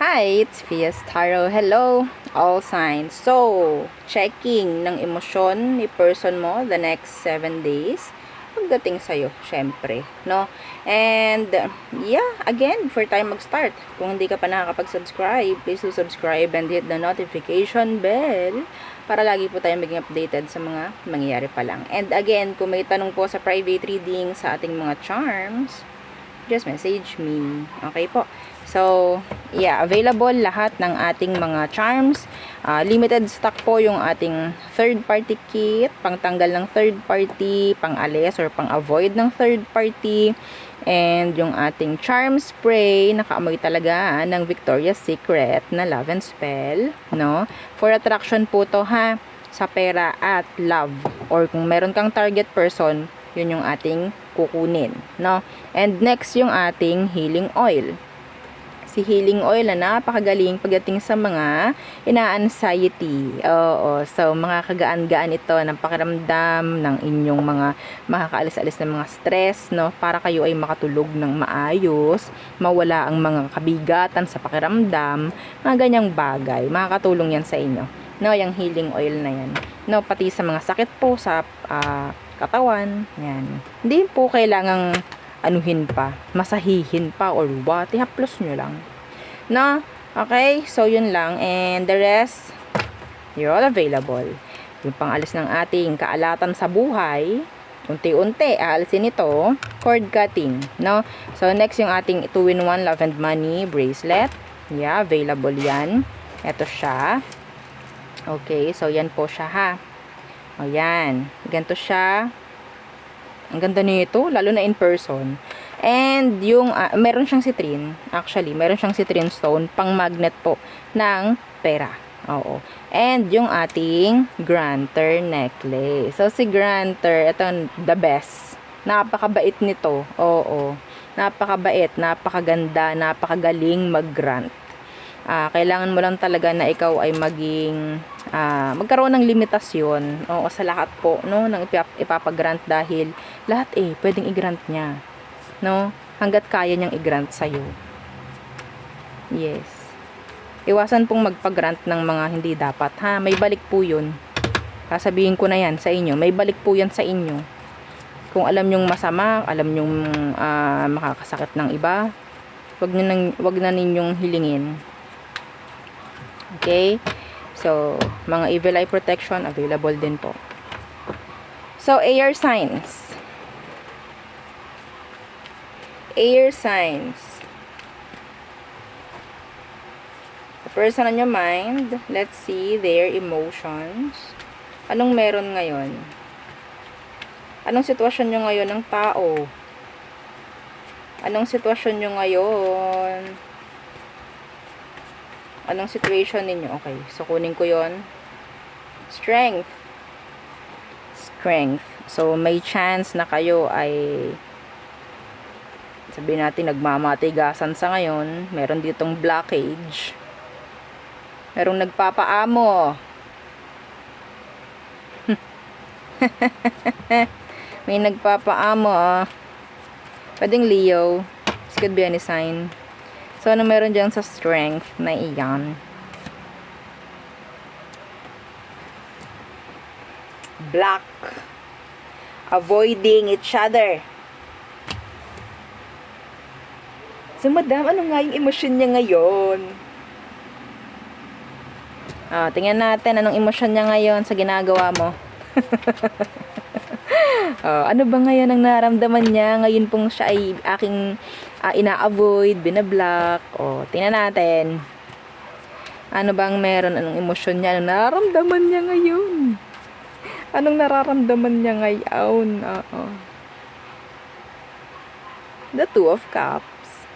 Hi, it's Fias Tarot. Hello, all signs. So, checking ng emosyon ni person mo the next 7 days. Pagdating sa'yo, syempre, no? And, yeah, again, before tayo mag-start, kung hindi ka pa nakakapag-subscribe, please do subscribe and hit the notification bell para lagi po tayo maging updated sa mga mangyayari pa lang. And again, kung may tanong po sa private reading sa ating mga charms, just message me. Okay po. So, yeah, available lahat ng ating mga charms. Limited stock po yung ating third party kit, pangtanggal ng third party, pang-alis or pang-avoid ng third party. And yung ating charm spray, nakaamoy talaga ng Victoria's Secret na love and spell, no? For attraction po to ha, sa pera at love. Or kung meron kang target person, yun yung ating kukunin, no? And next yung ating healing oil. Si healing oil na napakagaling pagdating sa mga ina-anxiety. Oo, so mga kagaan-gaan ito ng pakiramdam ng inyong mga makakaalis-alis ng mga stress, no? Para kayo ay makatulog ng maayos, mawala ang mga kabigatan sa pakiramdam, mga ganyang bagay. Makakatulong yan sa inyo. No, yung healing oil na yan. No, pati sa mga sakit po sa katawan, yan. Hindi po kailangang anuhin pa, masahihin pa or what, ihaplos nyo lang. No? Okay? So, yun lang. And the rest, you're all available. Yung pang-alis ng ating kaalatan sa buhay, unti-unti, aalisin ito, cord cutting. No? So, next yung ating 2-in-1 Love and Money bracelet. Yeah, available yan. Ito siya. Okay, so yan po siya ha. O yan. Ganito siya. Ang ganda nito, lalo na in person. And yung, meron siyang citrine. Actually, meron siyang citrine stone, pang magnet po ng pera. Oo. And yung ating granter necklace. So, si granter, ito, the best. Napakabait nito. Oo. Napakabait, napakaganda, napakagaling mag-grant. Kailangan mo lang talaga na ikaw ay maging magkaroon ng limitasyon sa lahat po, no, ng ipapag-grant dahil lahat pwedeng i-grant niya, no, hanggat kaya niyang i-grant sa'yo. Yes. Iwasan pong magpag-grant ng mga hindi dapat, ha, may balik po yun. Sasabihin ko na yan sa inyo, may balik po yan sa inyo. Kung alam nyong masama, alam nyong makakasakit ng iba, wag na ninyong hilingin. Okay? So, mga evil eye protection, available din po. So, air signs. Air signs. The person on your mind, let's see their emotions. Anong meron ngayon? Anong sitwasyon nyo ngayon ng tao? Anong sitwasyon nyo ngayon? Anong situation ninyo? Okay, so kunin ko yon. Strength. Strength. So, may chance na kayo ay, sabihin natin, nagmamatigasan sa ngayon. Meron ditong blockage. Merong nagpapaamo. May nagpapaamo. Pwedeng Leo. This could be any sign. So, ano meron dyan sa strength na iyan? Black. Avoiding each other. So, madam, ano nga yung emosyon niya ngayon? Tingnan natin anong emosyon niya ngayon sa ginagawa mo. Ano ba ngayon ang nararamdaman niya? Ngayon pong siya ay aking ina-avoid, binablock. Tingnan natin. Ano bang meron? Anong emosyon niya? Anong nararamdaman niya ngayon? Anong nararamdaman niya ngayon? The Two of Cups.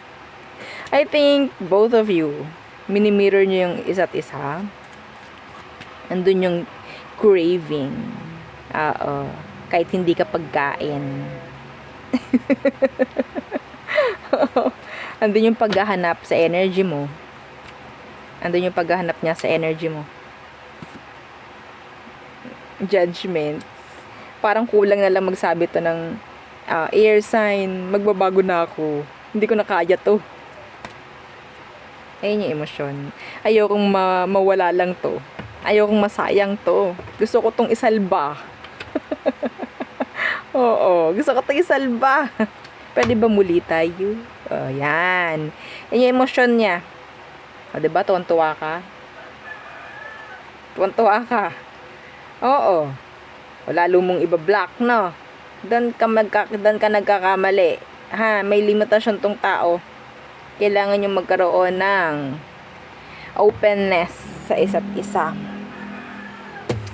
I think both of you, mini-mirror niyo yung isa't isa. Andun yung craving. Kahit hindi ka pagkain. Andun yung paghahanap sa energy mo. Andun yung paghahanap niya sa energy mo. Judgment. Parang kulang na lang magsabi to ng air sign. Magbabago na ako. Hindi ko na kaya to. Ayun yung emosyon. Ayokong mawala lang to. Ayokong masayang to. Gusto ko tong isalba. Oo, gusto ko tong isalba. Pwede ba muli tayo? Oh, yan. Yan yung emosyon niya. O, diba? Tuwan-tuwa ka? Tuwan-tuwa ka. Oo. O, lalo mong iba-block, no? Doon ka nagkakamali. Ha, may limitasyon tong tao. Kailangan yung magkaroon ng openness sa isa't isa.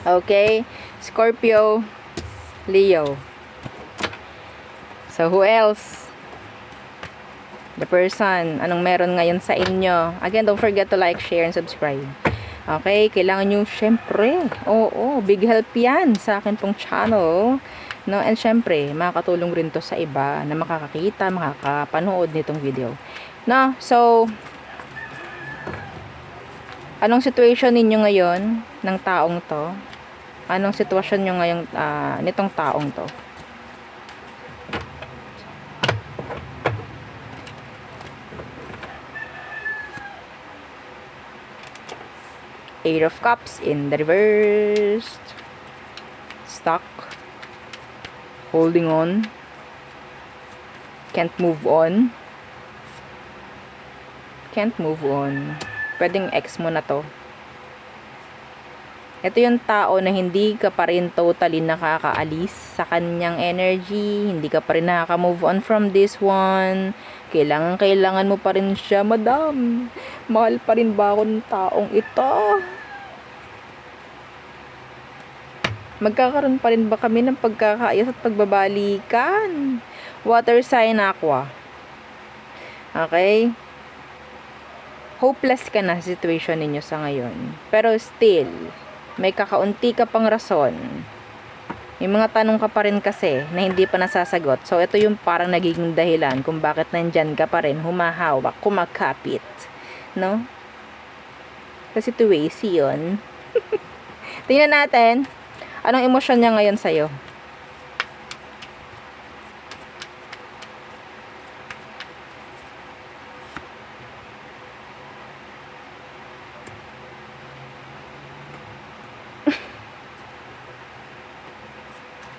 Okay? Scorpio, Leo. So, who else? The person. Anong meron ngayon sa inyo? Again, don't forget to like, share, and subscribe. Okay? Kailangan nyo, syempre, oo, big help yan sa akin pong channel. No? And syempre, makakatulong rin to sa iba na makakakita, makakapanood nitong video. No? So, anong situation ninyo ngayon ng taong to? Anong sitwasyon nyo ngayon nitong taong to? Eight of Cups in the reverse. Stuck. Holding on. Can't move on. Can't move on. Pwedeng ex mo na to. Ito yung tao na hindi ka pa rin totally nakakaalis sa kanyang energy. Hindi ka pa rin nakaka-move on from this one. Kailangan mo pa rin siya, madam. Mahal pa rin ba ako ng taong ito? Magkakaroon pa rin ba kami ng pagkakaayos at pagbabalikan? Water sign, Aqua. Okay? Hopeless ka na sa situation ninyo sa ngayon. Pero still, may kakaunti ka pang rason. May mga tanong ka pa rin kasi na hindi pa nasasagot. So, ito yung parang nagiging dahilan kung bakit nandyan ka pa rin, humahawak, kumakapit. No? Sa situation. Tingnan natin. Anong emosyon niya ngayon sa'yo?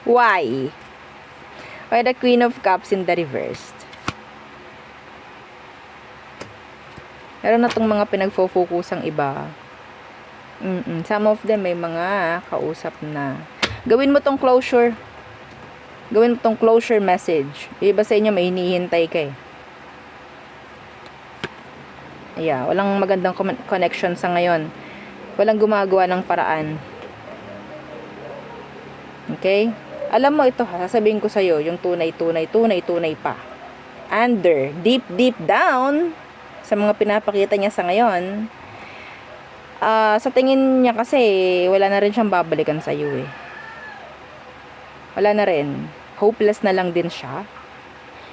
Why? Why the Queen of Cups in the reversed? Meron na tong mga pinagfo-focusang iba. Some of them may mga kausap na. Gawin mo tong closure. Gawin mo tong closure message. Iba sa inyo may hinihintay ka eh. Yeah, walang magandang connection sa ngayon. Walang gumagawa ng paraan. Okay? Alam mo ito ha, sasabihin ko sa'yo, yung tunay pa. Under, deep down, sa mga pinapakita niya sa ngayon, sa tingin niya kasi, wala na rin siyang babalikan sa'yo eh. Wala na rin. Hopeless na lang din siya.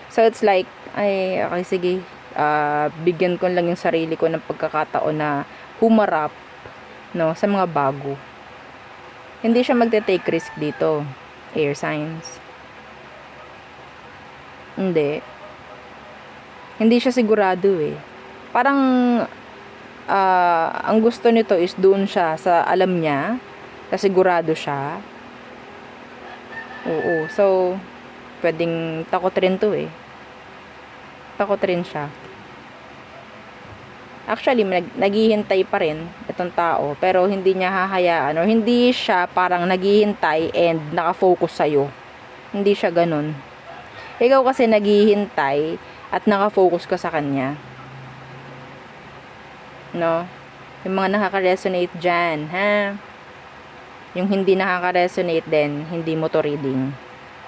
So, it's like, ay, okay, sige, bigyan ko lang yung sarili ko ng pagkakataon na humarap, no, sa mga bago. Hindi siya magte-take risk dito. Air signs. Hindi. Hindi siya sigurado eh. Parang, ang gusto nito is doon siya sa alam niya, sa sigurado siya. Oo. So, pwedeng takot rin to eh. Takot rin siya. Actually, naghihintay pa rin itong tao, pero hindi niya hahayaan or hindi siya parang naghihintay and nakafocus sa'yo. Hindi siya ganun. Ikaw kasi naghihintay at nakafocus ka sa kanya. No? Yung mga nakaka-resonate dyan, ha? Yung hindi nakaka-resonate din, hindi mo to reading.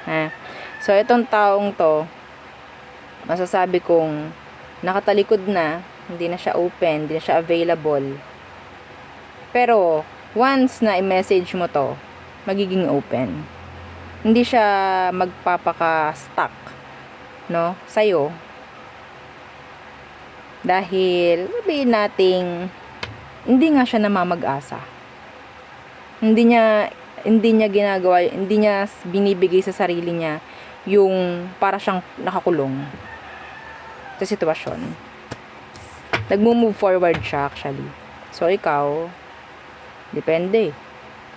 Ha? So, itong taong to, masasabi kong nakatalikod na, hindi na siya open, hindi na siya available. Pero, once na i-message mo to, magiging open. Hindi siya magpapaka-stuck, no? Sa'yo. Dahil, sabihin nating, hindi nga siya namamag-asa. Hindi niya ginagawa, hindi niya binibigay sa sarili niya yung para siyang nakakulong sa sitwasyon. Nagmo-move forward siya actually. So, ikaw, depende.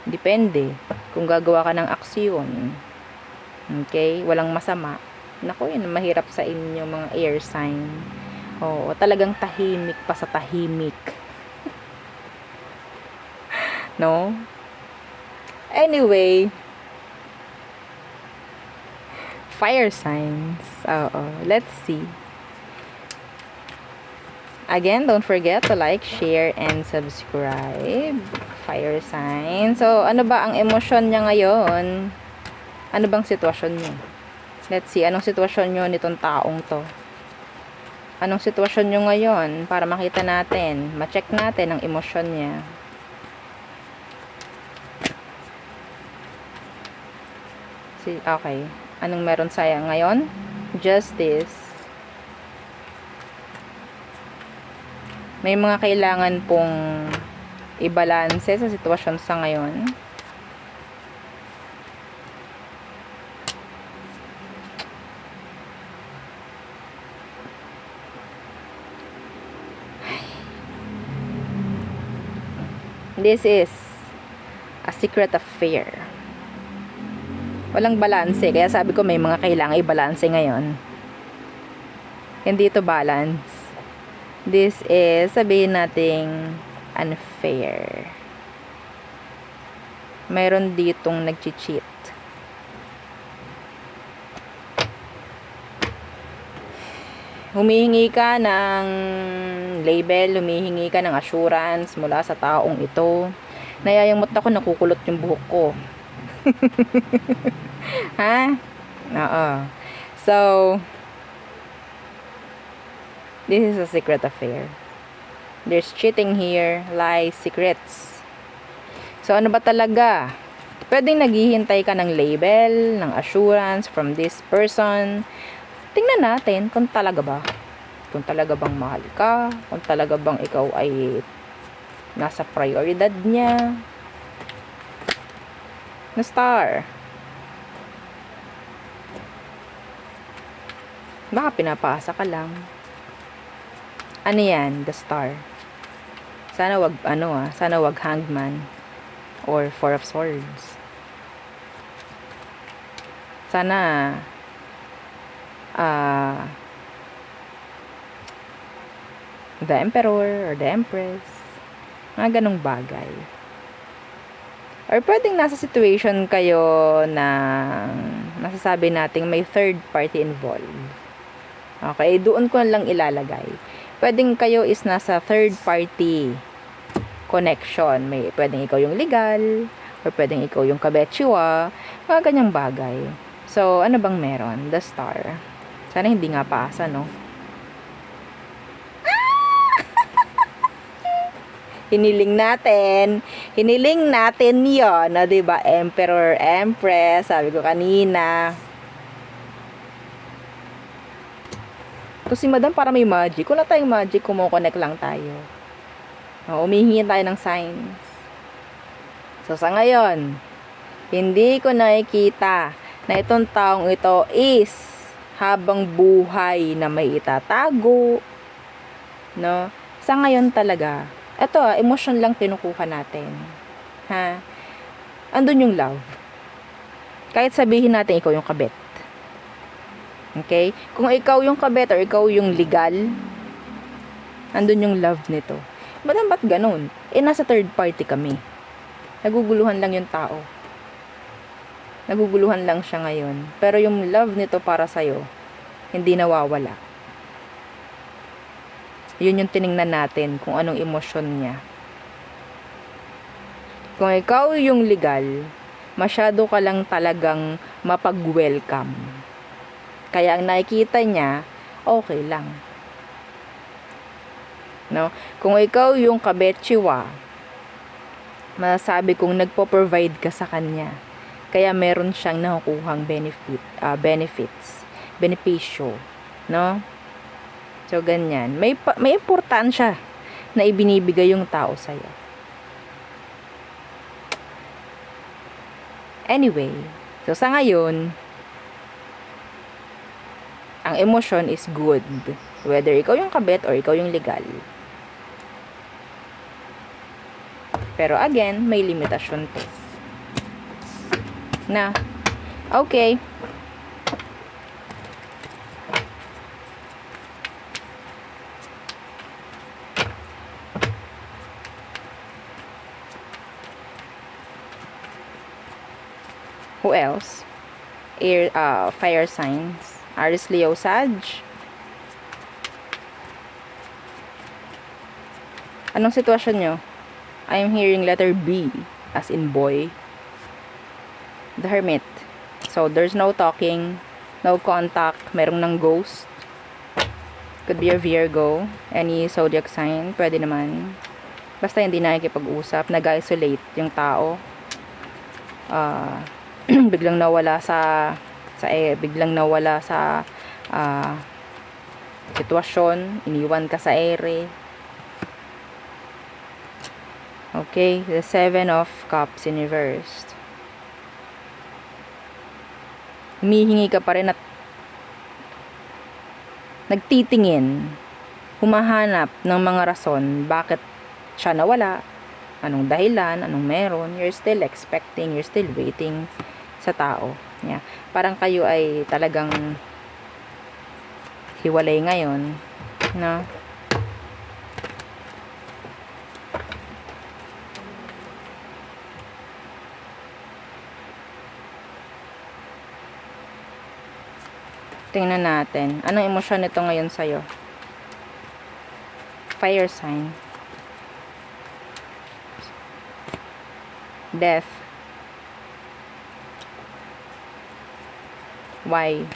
Depende. Kung gagawa ka ng aksyon. Okay? Walang masama. Naku, yun, mahirap sa inyo mga air sign. Oo, talagang tahimik pa sa tahimik. No? Anyway, fire signs. Oo, let's see. Again, don't forget to like, share, and subscribe. Fire sign. So, ano ba ang emosyon niya ngayon? Ano bang sitwasyon niyo? Let's see, anong sitwasyon niyo nitong taong to? Anong sitwasyon niyo ngayon? Para makita natin, ma-check natin ang emosyon niya. Okay. Anong meron saya ngayon? Justice. May mga kailangan pong i-balance sa sitwasyon sa ngayon. This is a secret affair. Walang balance. Kaya sabi ko may mga kailangan i-balance ngayon. Hindi ito balance. This is, sabihin nating, unfair. Mayroon ditong nag-cheat. Humihingi ka ng label, humihingi ka ng assurance mula sa taong ito. Nayayamot ako, nakukulot yung buhok ko. Ha? Oo. So, this is a secret affair. There's cheating here, lies, secrets. So, ano ba talaga? Pwedeng naghihintay ka ng label, ng assurance from this person. Tingnan natin kung talaga ba. Kung talaga bang mahal ka. Kung talaga bang ikaw ay nasa prioridad niya. Na star. Baka pinapaasa ka lang. Ano yan? The star. Sana wag, sana wag hangman. Or four of swords. Sana, the emperor or the empress. Mga ganong bagay. Or pwedeng nasa situation kayo na masasabi nating may third party involved. Okay, doon ko lang ilalagay. Pwedeng kayo is nasa third party connection. Pwedeng ikaw yung legal, or pwedeng ikaw yung kabetshiwa, mga ganyang bagay. So, ano bang meron? The star. Sana hindi nga paasa, no? Hiniling natin yun, no? Diba? Emperor, Empress, sabi ko kanina. So, si Madam para may magic. Kung na tayong magic, kumokonek lang tayo. Umihingi tayo ng signs. So, sa ngayon, hindi ko nakikita na itong taong ito is habang buhay na may itatago. No? Sa ngayon talaga, ito, emotion lang tinukuha natin. Ha? Andun yung love. Kahit sabihin natin ikaw yung kabet. Okay? Kung ikaw yung kabet or ikaw yung legal, andun yung love nito. Madam, ba't ganun? Nasa third party kami. Naguguluhan lang yung tao. Naguguluhan lang siya ngayon. Pero yung love nito para sa'yo, hindi nawawala. Yun yung tiningnan natin kung anong emosyon niya. Kung ikaw yung legal, masyado ka lang talagang mapag-welcome. Kaya ang nakikita niya, okay lang. No? Kung ikaw yung kabetshiwa, masasabi kong nagpo-provide ka sa kanya. Kaya meron siyang nakukuhang benefits, benepisyo, no? So ganyan. May importansya na ibinibigay yung tao sa iyo. Anyway, so sa ngayon, ang emosyon is good. Whether ikaw yung kabet or ikaw yung legal. Pero again, may limitasyon to. Na, okay. Who else? Fire signs. Aries, Leo, Sag. Anong sitwasyon nyo? I'm hearing letter B, as in boy. The Hermit. So, there's no talking, no contact, merong ng ghost. Could be a Virgo, any zodiac sign, pwede naman. Basta hindi nakikipag-usap, nag-isolate yung tao. Biglang nawala sa sitwasyon, iniwan ka sa ere. Okay, the 7 of Cups in reverse. Humihingi ka pa rin at nagtitingin, humahanap ng mga rason bakit siya nawala, anong dahilan, anong meron. You're still expecting, you're still waiting sa tao. Yeah. Parang kayo ay talagang hiwalay ngayon, no? Tingnan natin. Anong emosyon nito ngayon sa'yo? Fire sign. Death. Why?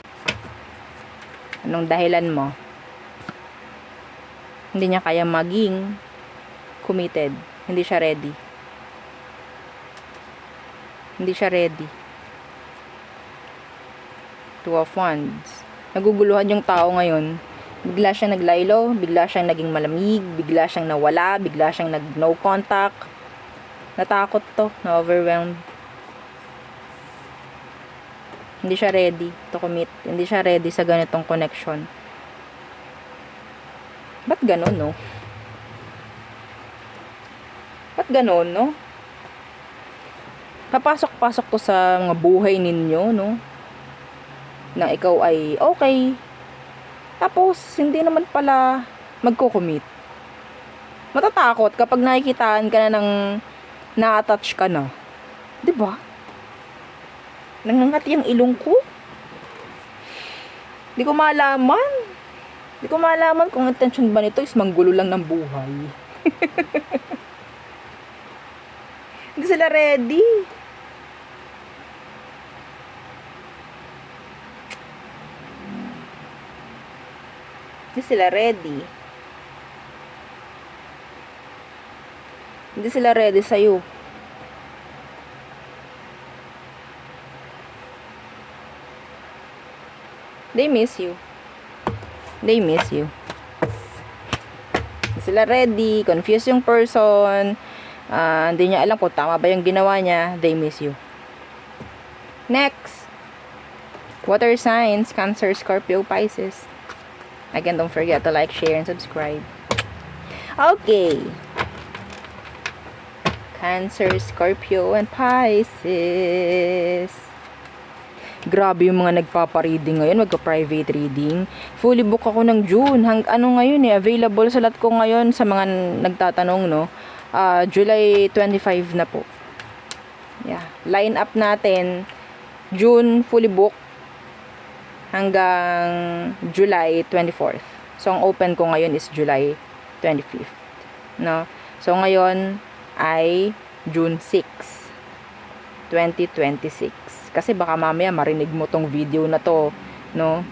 Anong dahilan mo? Hindi niya kaya maging committed. Hindi siya ready. Hindi siya ready. 2 of Wands. Naguguluhan yung tao ngayon. Bigla siyang naglaylo, bigla siyang naging malamig, bigla siyang nawala, bigla siyang nag-no contact. Natakot to, na-overwhelmed. Hindi siya ready to commit. Hindi siya ready sa ganitong connection. Ba't ganun, no? Ba't ganun, no? Papasok-pasok to sa mga buhay ninyo, no? Na ikaw ay okay. Tapos, hindi naman pala magko-commit. Matatakot kapag nakikitaan ka na ng na-attach ka na. 'Di ba? Nangangati ang ilong ko. Di ko malaman. Di ko malaman kung intention ba nito is manggulo lang ng buhay. Hindi sila ready. Hindi sila ready. Hindi sila ready sa'yo. They miss you. They miss you. Hindi sila ready. Confused yung person. Hindi niya alam kung tama ba yung ginawa niya. They miss you. Next. Water signs. Cancer, Scorpio, Pisces. Again, don't forget to like, share, and subscribe. Okay. Cancer, Scorpio, and Pisces. Grabe yung mga nagpapa-reading ngayon, magka-private reading. Fully book ako ng June. Ngayon available sa lahat ko ngayon sa mga nagtatanong, no? July 25 na po. Yeah. Line up natin, June fully book hanggang July 24th. So, ang open ko ngayon is July 25th. No? So, ngayon ay June 6, 2026. Kasi baka mamaya marinig mo tong video na to, no?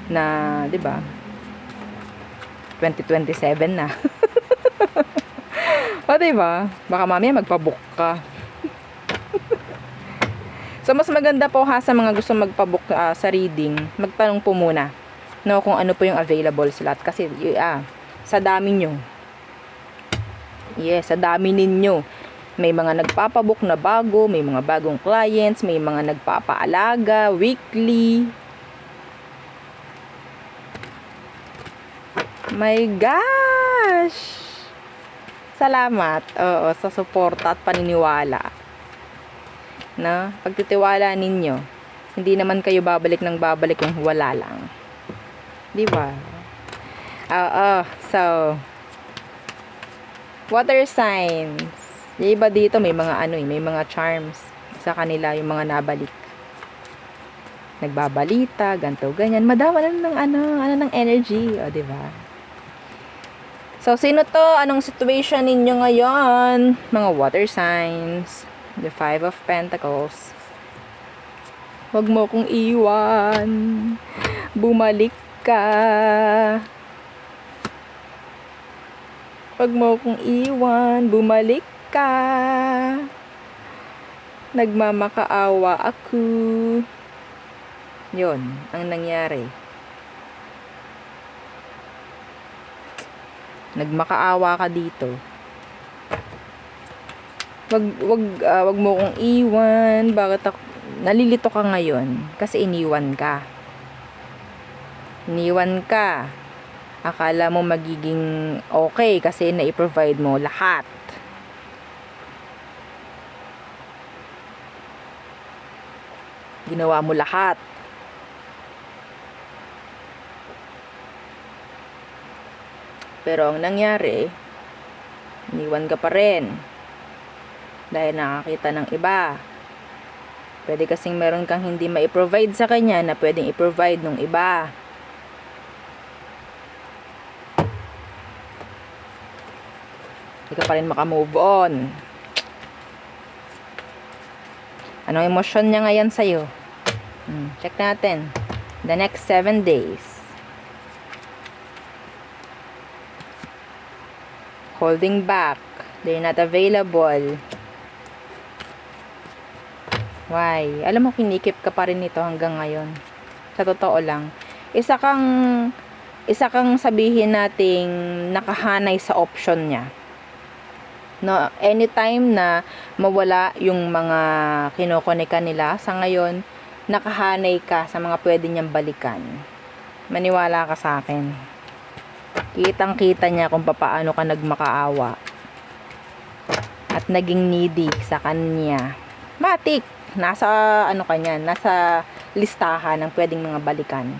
Na, 'di ba? 2027 na. O, 'di ba? Baka mamaya magpa-book ka. So, mas maganda po ha sa mga gusto magpa-book sa reading, magtanong po muna, no, kung ano po yung available sa lahat. Kasi, sa dami nyo. Yes, sa dami ninyo. May mga nagpapabook na bago, may mga bagong clients, may mga nagpapaalaga, weekly. My gosh! Salamat, oo, sa suporta at paniniwala. Na, pagtitiwala ninyo, hindi naman kayo babalik ng babalik kung wala lang. Di ba? Oo, so, water signs. Yung iba dito may mga may mga charms sa kanila yung mga nabalik. Nagbabalita, ganto, ganyan. Madama ng ng energy, o di ba? So, sino to? Anong situation ninyo ngayon? Mga water signs. The Five of Pentacles. Huwag mo kong iwan. Bumalik ka. Huwag mo kong iwan. Bumalik ka. Nagmamakaawa ako. Yun, ang nangyari. Nagmakaawa ka dito. Wag mo kong iwan. Bakit ako nalilito ka ngayon? Kasi iniwan ka. Iniwan ka. Akala mo magiging okay kasi na-provide mo lahat. Ginawa mo lahat. Pero ang nangyari, iniwan ka pa rin. Dahil nakakita ng iba. Pwede kasing meron kang hindi ma-provide sa kanya na pwedeng i-provide ng iba. Hindi ka pa rin makamove on. Anong emosyon niya ngayon sa'yo? Check natin. The next 7 days. Holding back. They're not available. Why? Alam mo, kinikip ka pa rin nito hanggang ngayon. Sa totoo lang. Isa kang sabihin nating nakahanay sa option niya. No, anytime na mawala yung mga kinokoneka nila, sa ngayon, nakahanay ka sa mga pwede niyang balikan. Maniwala ka sa akin. Kitang-kita niya kung paano ka nagmakaawa. At naging needy sa kanya. Matik! Nasa kanya, nasa listahan ng pwedeng mga balikan.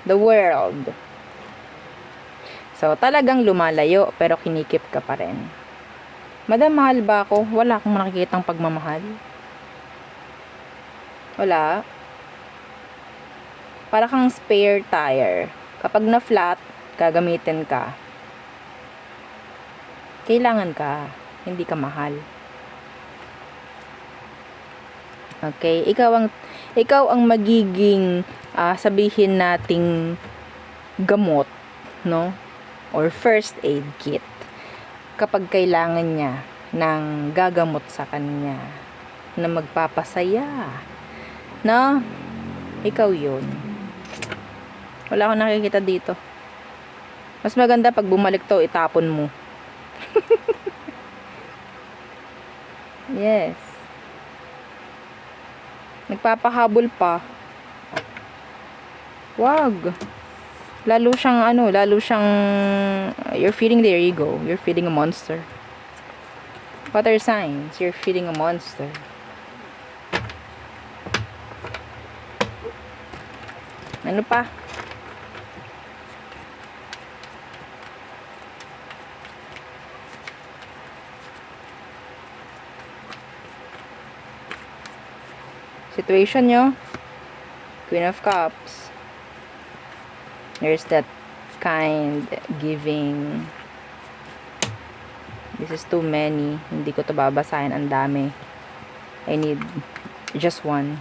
The world. So, talagang lumalayo, pero kinikip ka pa rin. Madam, mahal ba ako? Wala akong nakikitang pagmamahal. Wala. Para kang spare tire. Kapag na-flat, gagamitin ka. Kailangan ka. Hindi ka mahal. Okay? Ikaw ang magiging sabihin nating gamot, no? Or first aid kit kapag kailangan niya ng gagamot sa kanya na magpapasaya, no? Ikaw yun. Wala akong nakikita dito. Mas maganda pag bumalik to, itapon mo. Yes. Nagpapahabol pa. Wag. Lalo siyang you're feeding, there you go. You're feeding a monster. Water signs, you're feeding a monster. Ano pa? Situation nyo, Queen of Cups. There's that kind giving. This is too many. Hindi ko to babasahin. Ang dami. I need just one.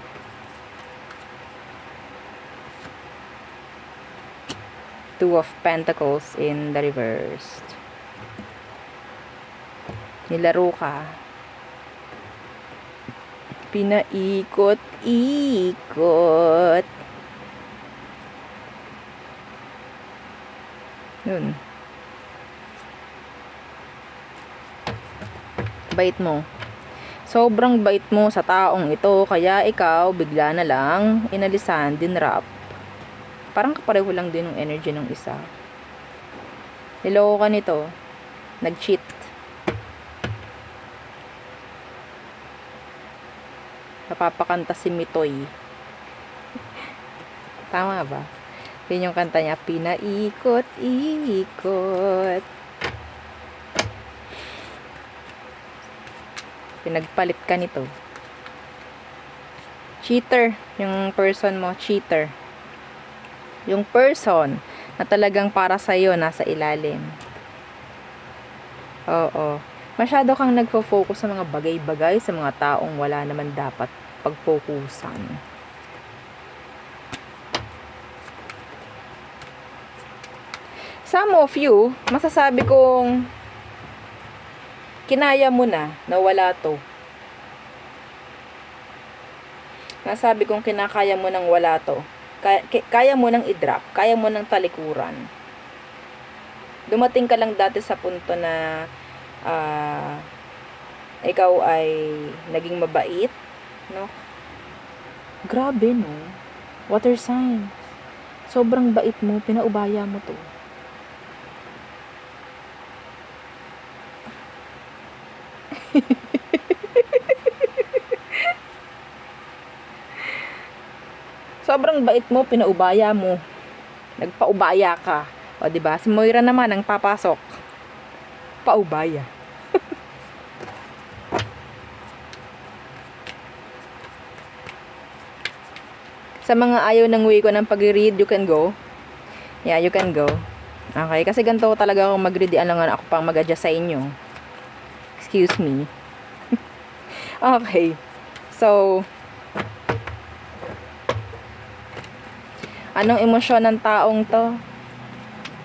Two of Pentacles in the reverse. Nilaro ka. Pinaikot-ikot. Yun. Bait mo. Sobrang bait mo sa taong ito, kaya ikaw bigla na lang inalisan, dinrap. Parang kapareho lang din yung energy ng isa. Niloko ka nito. Nag-cheat. Napapakanta si Mitoy. Tama ba? Yun yung kanta niya. Pinaikot-ikot. Pinagpalit ka nito. Cheater. Yung person mo, cheater. Yung person na talagang para sa'yo, nasa ilalim. Oo. Masyado kang nagfo-focus sa mga bagay-bagay, sa mga taong wala naman dapat pag-focusan. Some of you, masasabi kong kinaya mo na wala to. Nasabi kong kinakaya mo nang wala to. Kaya mo nang i-drop, kaya mo nang talikuran. Dumating ka lang dati sa punto na ikaw ay naging mabait, no? Grabe, no? Water signs. Sobrang bait mo, pinaubaya mo to. Sobrang bait mo, pinaubaya mo. Nagpaubaya ka. O, diba? Si Moira naman ang papasok. Paubaya. Sa mga ayaw ng way ko ng pag-read, you can go. Yeah, you can go. Okay, kasi ganito talaga ako mag-read. Alangan ako pang mag-adjust sa inyo. Excuse me. Okay. So, anong emosyon ng taong to?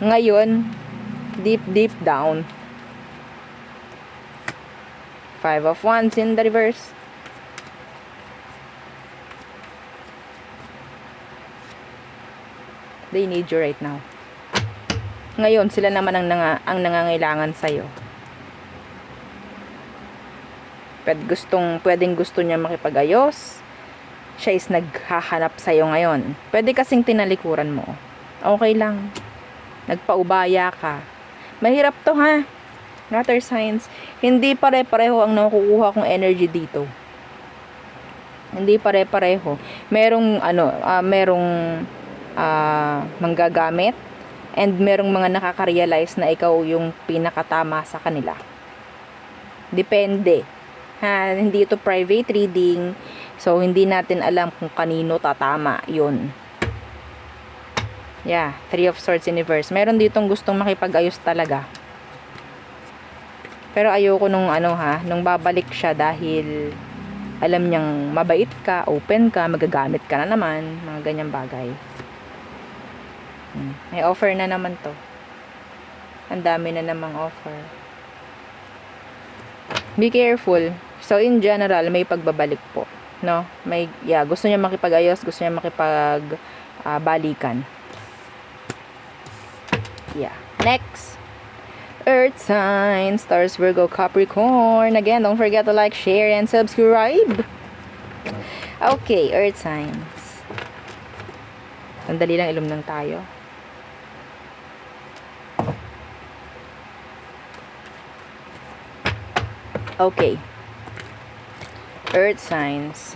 Ngayon, deep down. 5 of Wands in the reverse. They need you right now. Ngayon, sila naman ang nangangailangan sa'yo. Pwedeng gusto niya makipag-ayos. Siya is naghahanap sa'yo ngayon. Pwede kasing tinalikuran mo. Okay lang. Nagpaubaya ka. Mahirap to, ha? Water signs. Hindi pare-pareho ang nakukuha kong energy dito. Hindi pare-pareho. Merong manggagamit and merong mga nakaka-realize na ikaw yung pinakatama sa kanila. Depende. Ha, hindi ito private reading. So, hindi natin alam kung kanino tatama yun. Yeah, 3 of Swords in reverse. Meron ditong gustong makipag-ayos talaga. Pero ayoko nung nung babalik siya dahil alam niyang mabait ka, open ka, magagamit ka na naman, mga ganyang bagay. May offer na naman to. Ang dami na namang offer. Be careful. So, in general, may pagbabalik po. No? Gusto niya makipag-ayos, gusto niya makipag-balikan. Yeah. Next. Earth signs, Stars, Virgo, Capricorn. Again, don't forget to like, share, and subscribe. Okay, Earth signs. Sandali lang, ilum lang tayo. Okay. Earth signs.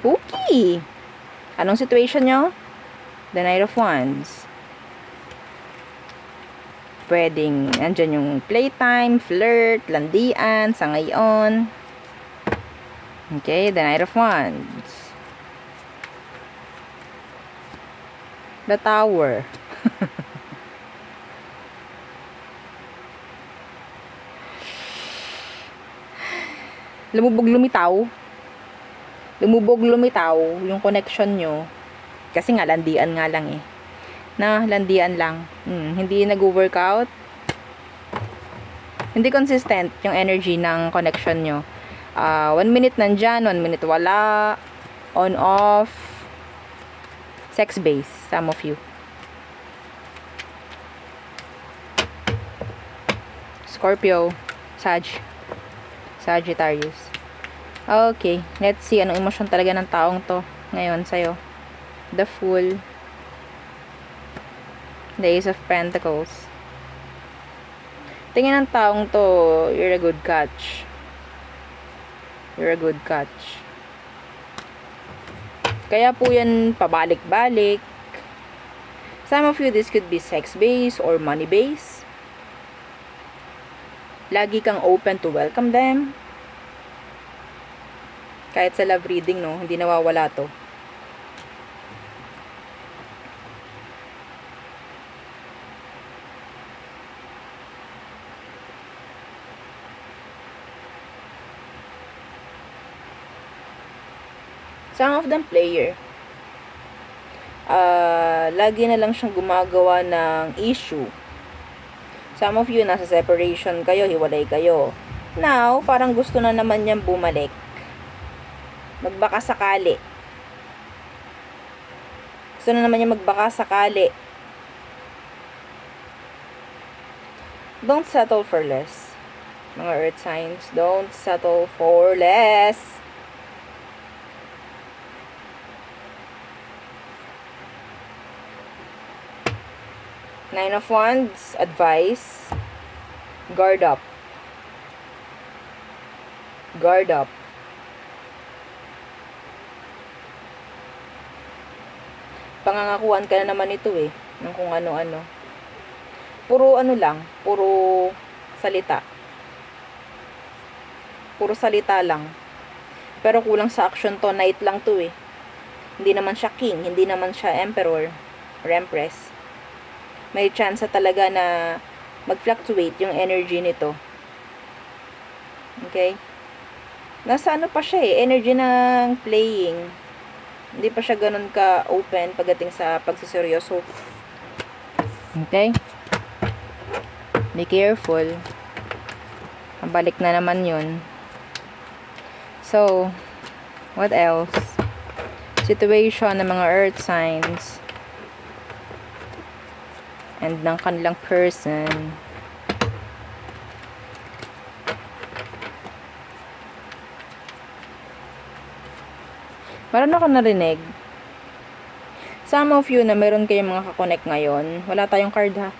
Okay. Anong situation nyo? The Knight of Wands. Pwedeng, nandyan yung playtime, flirt, landian, sa ngayon. Okay, the Knight of Wands. The Tower. Lumubog lumitaw yung connection nyo. Kasi nga, landian nga lang eh. Landian lang. Hindi nag-workout. Hindi consistent yung energy ng connection nyo. 1 minute nandyan, 1 minute wala. On, off. Sex base, some of you. Scorpio, Sagittarius. Okay, let's see anong emosyon talaga ng taong to ngayon sa'yo. The Fool. The Ace of Pentacles. Tingin ng taong to, you're a good catch. You're a good catch. Kaya po yan pabalik-balik. Some of you, this could be sex-based or money-based. Lagi kang open to welcome them. Kahit sa love reading, no, hindi nawawala to. Some of them player. Lagi na lang siyang gumagawa ng issue. Some of you, nasa separation kayo, hiwalay kayo. Now, parang gusto na naman niyang bumalik. Magbaka sakali. Gusto na naman niya magbaka sakali. Don't settle for less. Mga earth signs, don't settle for less. Nine of Wands, advice. Guard up. Guard up. Pangangakuan ka na naman ito eh, ng kung ano-ano. Puro ano lang, puro salita. Puro salita lang. Pero kulang sa action to, knight lang to eh. Hindi naman siya king, hindi naman siya emperor or empress. May chance talaga na mag-fluctuate yung energy nito. Okay? Nasa ano pa siya eh, energy ng playing. Hindi pa siya ganun ka-open pagdating sa pagsiseryoso. Okay? Be careful. Balik na naman yun. So, what else? Situation ng mga earth signs. And ng kanilang person. Meron ako narinig. Some of you na meron kayong mga kakonect ngayon. Wala tayong card ha.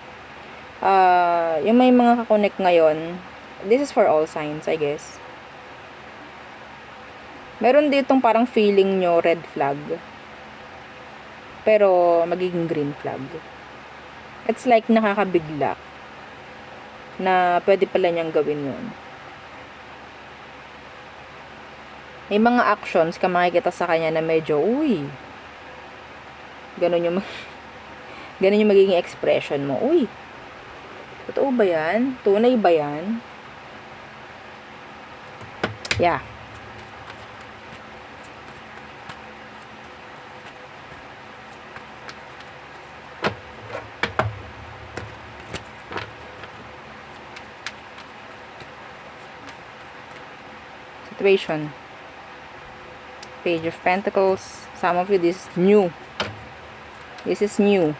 Yung may mga kakonect ngayon. This is for all signs, I guess. Meron ditong parang feeling nyo red flag. Pero magiging green flag. It's like nakakabigla na pwede pala niyang gawin yun. May mga actions ka makikita sa kanya na medyo, uy, ganun yung magiging expression mo. Uy, totoo ba yan? Tunay ba yan? Yeah. Situation. Page of Pentacles. Some of you, this is new. This is new.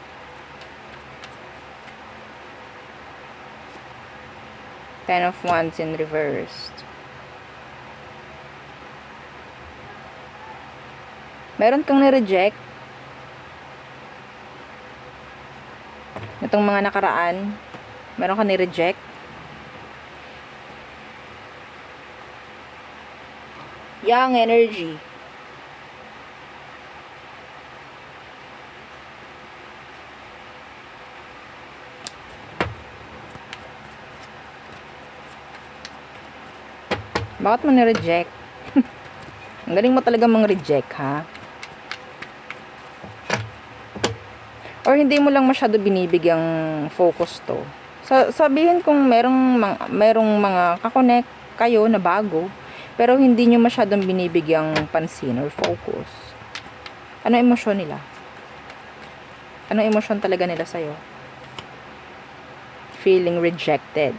Ten of Wands in reversed. Meron kang ni-reject. Itong mga nakaraan, meron kang ni-reject. Young energy. Bakit mo ni-reject? Ang galing mo talaga mang-reject, ha? Or hindi mo lang masyado binibigyang focus to. Sabihin kung merong mga kakonect kayo na bago, pero hindi nyo masyadong binibigyang pansin or focus. Ano emosyon nila? Ano emosyon talaga nila sa'yo? Feeling rejected.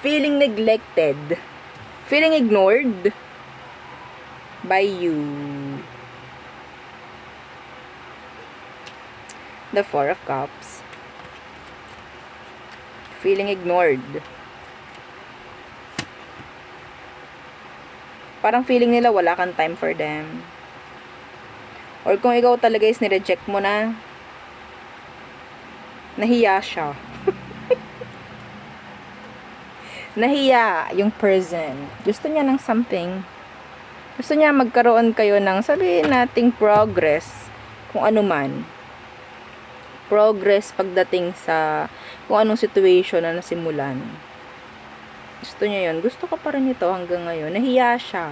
Feeling neglected. Feeling ignored by you. The Four of Cups. Feeling ignored. Parang feeling nila wala kang time for them. Or kung ikaw talaga is nireject mo na, nahiya siya. Nahiya yung person. Gusto niya ng something. Gusto niya magkaroon kayo ng, sabihin nating progress. Kung ano man. Progress pagdating sa kung anong situation na nasimulan. Gusto niya yun. Gusto ka pa rin ito hanggang ngayon. Nahiya siya.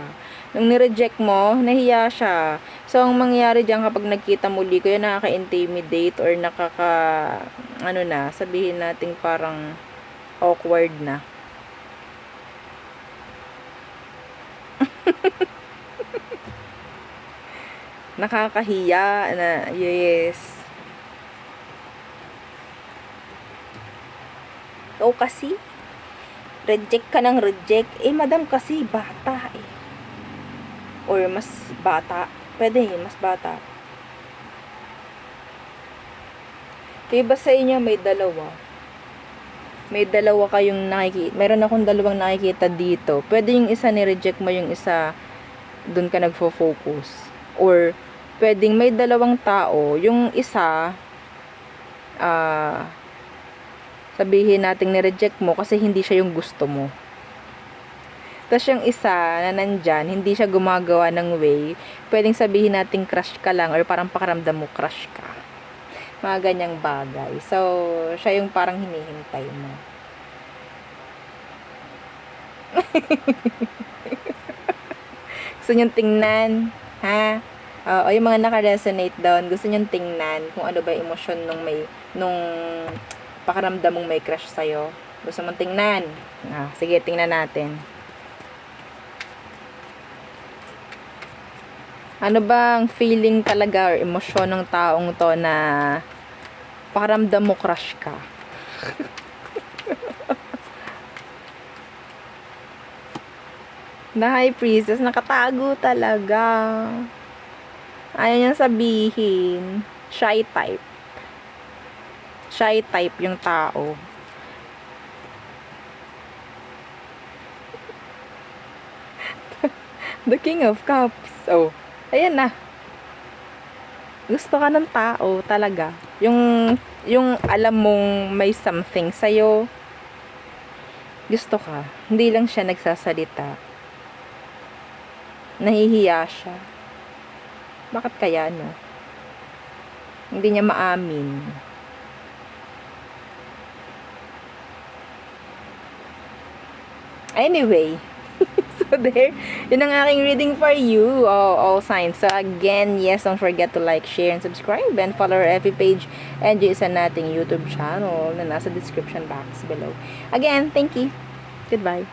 Nung nireject mo, nahiya siya. So, ang mangyayari dyan kapag nagkita muli kayo, nakaka-intimidate or ano na, sabihin natin parang awkward na. Nakakahiya na, yes. Ikaw kasi, reject ka ng reject. Madam kasi, bata eh. Or mas bata. Pwede mas bata. Iba sa inyo, may dalawa. May dalawa kayong nakikita. Meron akong dalawang nakikita dito. Pwede yung isa ni-reject mo, yung isa dun ka nagfo-focus. Or, pwedeng may dalawang tao. Yung isa, sabihin nating ni-reject mo kasi hindi siya yung gusto mo. Tapos yung isa na nandyan, hindi siya gumagawa ng way, pwedeng sabihin nating crush ka lang or parang pakaramdam mo crush ka. Mga ganyang bagay. So, siya yung parang hinihintay mo. Gusto niyong tingnan? Ha? O yung mga naka-resonate down, gusto niyong tingnan kung ano ba yung emosyon nung pakaramdam mong may crush sa'yo. Gusto mong tingnan? Sige, tingnan natin. Ano bang feeling talaga or emosyon ng taong to na pakaramdam mo crush ka? Na High Priestess, nakatago talaga. Ayaw niyang sabihin. Shy type. Shy type yung tao. The King of Cups. Oh. Ayan na. Gusto ka ng tao talaga. Yung alam mong may something sa'yo. Gusto ka. Hindi lang siya nagsasalita. Nahihiya siya. Bakit kaya, no? Hindi niya maamin. Anyway. So there, yun ang aking reading for you, all signs. So again, yes, don't forget to like, share, and subscribe, and follow our FB page, and yung isa nating YouTube channel na nasa description box below. Again, thank you. Goodbye.